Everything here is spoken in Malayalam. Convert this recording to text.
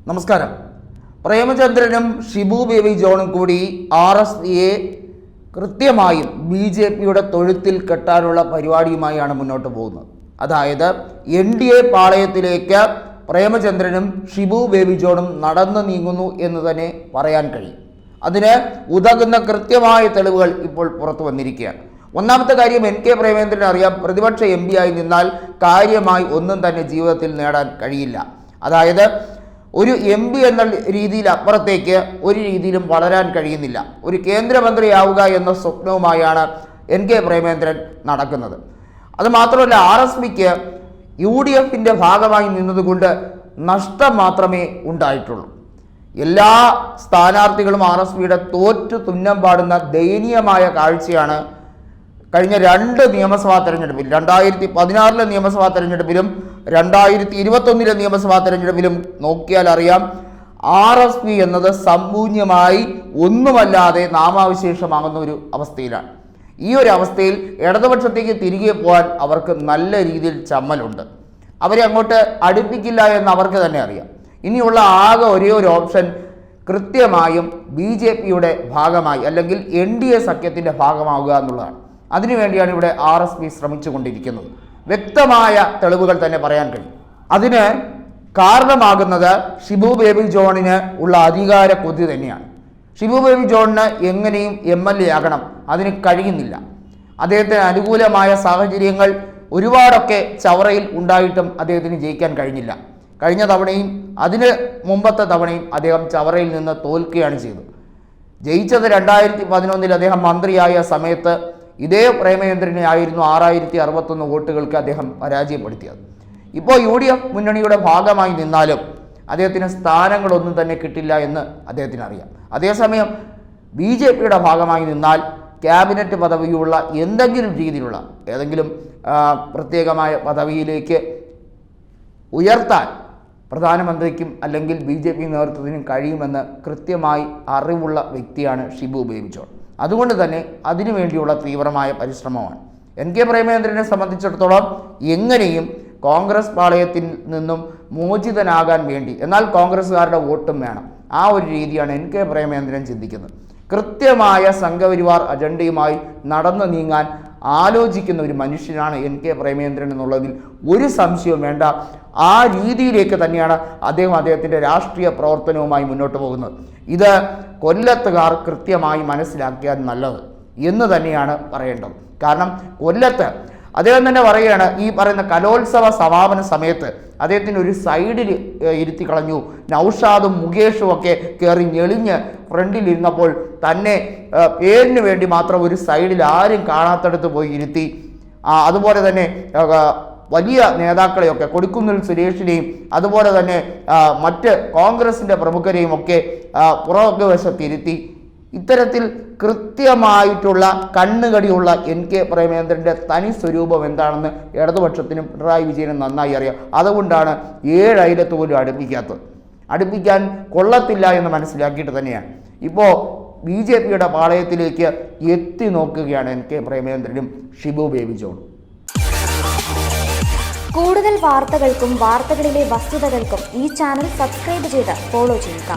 നമസ്കാരം. പ്രേമചന്ദ്രനും ഷിബു ബേബി ജോണും കൂടി RSPയെ കൃത്യമായും BJPയുടെ തൊഴുത്തിൽ കെട്ടാനുള്ള പരിപാടിയുമായാണ് മുന്നോട്ട് പോകുന്നത്. അതായത് NDA പാളയത്തിലേക്ക് പ്രേമചന്ദ്രനും ഷിബു ബേബി ജോണും നടന്നു നീങ്ങുന്നു എന്ന് തന്നെ പറയാൻ കഴിയും. അതിന് ഉതകുന്ന കൃത്യമായ തെളിവുകൾ ഇപ്പോൾ പുറത്തു വന്നിരിക്കുകയാണ്. ഒന്നാമത്തെ കാര്യം, NK പ്രേമചന്ദ്രൻ അറിയാം, പ്രതിപക്ഷ MP ആയി നിന്നാൽ കാര്യമായി ഒന്നും തന്നെ ജീവിതത്തിൽ നേടാൻ കഴിയില്ല. അതായത് ഒരു MP എന്ന രീതിയിൽ അപ്പുറത്തേക്ക് ഒരു രീതിയിലും വളരാൻ കഴിയുന്നില്ല. ഒരു കേന്ദ്രമന്ത്രിയാവുക എന്ന സ്വപ്നവുമായാണ് NK പ്രേമചന്ദ്രൻ നടക്കുന്നത്. അതുമാത്രമല്ല, RSPക്ക് UDFിൻ്റെ ഭാഗമായി നിന്നതുകൊണ്ട് നഷ്ടം മാത്രമേ ഉണ്ടായിട്ടുള്ളൂ. എല്ലാ സ്ഥാനാർത്ഥികളും RSPയുടെ തോറ്റു തുന്നം പാടുന്ന ദയനീയമായ കാഴ്ചയാണ് കഴിഞ്ഞ 2 നിയമസഭാ തെരഞ്ഞെടുപ്പിൽ, 2016 നിയമസഭാ തെരഞ്ഞെടുപ്പിലും 2021 നിയമസഭാ തെരഞ്ഞെടുപ്പിലും നോക്കിയാൽ അറിയാം. RSP എന്നത് സമ്പൂർണ്ണമായി ഒന്നുമല്ലാതെ നാമാവിശേഷമാകുന്ന ഒരു അവസ്ഥയിലാണ്. ഈ ഒരു അവസ്ഥയിൽ ഇടതുപക്ഷത്തേക്ക് തിരികെ പോകാൻ അവർക്ക് നല്ല രീതിയിൽ ചമ്മലുണ്ട്. അവരെ അങ്ങോട്ട് അടുപ്പിക്കില്ല എന്ന് അവർക്ക് തന്നെ അറിയാം. ഇനിയുള്ള ആകെ ഒരേ ഒരു ഓപ്ഷൻ കൃത്യമായും BJPയുടെ ഭാഗമായി അല്ലെങ്കിൽ NDA സഖ്യത്തിൻ്റെ ഭാഗമാവുക എന്നുള്ളതാണ്. അതിനുവേണ്ടിയാണ് ഇവിടെ RSP ശ്രമിച്ചുകൊണ്ടിരിക്കുന്നത്. വ്യക്തമായ തെളിവുകൾ തന്നെ പറയാൻ കഴിയും. അതിന് കാരണമാകുന്നത് ഷിബു ബേബി ജോണിന് ഉള്ള അധികാര കൊതി തന്നെയാണ്. ഷിബു ബേബി ജോണിന് എങ്ങനെയും MLA ആകണം, അതിന് കഴിയുന്നില്ല. അദ്ദേഹത്തിന് അനുകൂലമായ സാഹചര്യങ്ങൾ ഒരുപാടൊക്കെ ചവറയിൽ ഉണ്ടായിട്ടും അദ്ദേഹത്തിന് ജയിക്കാൻ കഴിഞ്ഞില്ല. കഴിഞ്ഞ തവണയും അതിന് മുമ്പത്തെ തവണയും അദ്ദേഹം ചവറയിൽ നിന്ന് തോൽക്കുകയാണ് ചെയ്തത്. ജയിച്ചത് 2011 അദ്ദേഹം മന്ത്രിയായ സമയത്ത് ഇതേ പ്രേമചന്ദ്രനെ ആയിരുന്നു 6061 വോട്ടുകൾക്ക് അദ്ദേഹം പരാജയപ്പെടുത്തിയത്. ഇപ്പോൾ UDF മുന്നണിയുടെ ഭാഗമായി നിന്നാലും അദ്ദേഹത്തിന് സ്ഥാനങ്ങളൊന്നും തന്നെ കിട്ടില്ല എന്ന് അദ്ദേഹത്തിന് അറിയാം. അതേസമയം BJPയുടെ ഭാഗമായി നിന്നാൽ ക്യാബിനറ്റ് പദവിയുള്ള എന്തെങ്കിലും രീതിയിലുള്ള ഏതെങ്കിലും പ്രത്യേകമായ പദവിയിലേക്ക് ഉയർത്താൻ പ്രധാനമന്ത്രിക്കും അല്ലെങ്കിൽ BJP നേതൃത്വത്തിനും കഴിയുമെന്ന് കൃത്യമായി അറിവുള്ള വ്യക്തിയാണ് ഷിബു ബേബി ജോൺ. അതുകൊണ്ട് തന്നെ അതിനുവേണ്ടിയുള്ള തീവ്രമായ പരിശ്രമമാണ്. NK പ്രേമചന്ദ്രനെ സംബന്ധിച്ചിടത്തോളം എങ്ങനെയും കോൺഗ്രസ് പാളയത്തിൽ നിന്നും മോചിതനാകാൻ വേണ്ടി, എന്നാൽ കോൺഗ്രസ്സുകാരുടെ വോട്ടും വേണം, ആ ഒരു രീതിയാണ് NK പ്രേമചന്ദ്രൻ ചിന്തിക്കുന്നത്. കൃത്യമായ സംഘപരിവാർ അജണ്ടയുമായി നടന്നു നീങ്ങാൻ ആലോചിക്കുന്ന ഒരു മനുഷ്യനാണ് NK പ്രേമചന്ദ്രൻ എന്നുള്ളതിൽ ഒരു സംശയവും വേണ്ട. ആ രീതിയിലേക്ക് തന്നെയാണ് അദ്ദേഹത്തിൻ്റെ രാഷ്ട്രീയ പ്രവർത്തനവുമായി മുന്നോട്ട് പോകുന്നത്. ഇത് കൊല്ലത്തുകാർ കൃത്യമായി മനസ്സിലാക്കിയാൽ നല്ലത് എന്ന് തന്നെയാണ് പറയേണ്ടത്. കാരണം കൊല്ലത്ത് അദ്ദേഹം തന്നെ പറയുകയാണ്, ഈ പറയുന്ന കലോത്സവ സമാപന സമയത്ത് അദ്ദേഹത്തിന് ഒരു സൈഡിൽ ഇരുത്തി കളഞ്ഞു. നൗഷാദും മുകേഷും ഒക്കെ കയറി ഞെളിഞ്ഞ് ഫ്രണ്ടിലിരുന്നപ്പോൾ തന്നെ പേരിന് വേണ്ടി മാത്രം ഒരു സൈഡിൽ ആരും കാണാത്തടത്ത് പോയി ഇരുത്തി. അതുപോലെ തന്നെ വലിയ നേതാക്കളെയൊക്കെ, കൊടിക്കുന്നിൽ സുരേഷിനെയും അതുപോലെ തന്നെ മറ്റ് കോൺഗ്രസിൻ്റെ പ്രമുഖരെയും ഒക്കെ പുറകുവശത്തിരുത്തി. ഇത്തരത്തിൽ കൃത്യമായിട്ടുള്ള കണ്ണുകടിയുള്ള NK പ്രേമചന്ദ്രൻ്റെ തനി സ്വരൂപം എന്താണെന്ന് ഇടതുപക്ഷത്തിനും പിണറായി വിജയനും നന്നായി അറിയാം. അതുകൊണ്ടാണ് 7 അയലത്ത് പോലും അടുപ്പിക്കാൻ കൊള്ളത്തില്ല എന്ന് മനസ്സിലാക്കിയിട്ട് തന്നെയാണ് ഇപ്പോൾ BJPയുടെ പാളയത്തിലേക്ക് എത്തി നോക്കുകയാണ് NK പ്രേമചന്ദ്രനും ഷിബു ബേബി ജോണും. കൂടുതൽ വാർത്തകൾക്കും വാർത്തകളിലെ വസ്തുതകൾക്കും ഈ ചാനൽ സബ്സ്ക്രൈബ് ചെയ്ത് ഫോളോ ചെയ്യുക.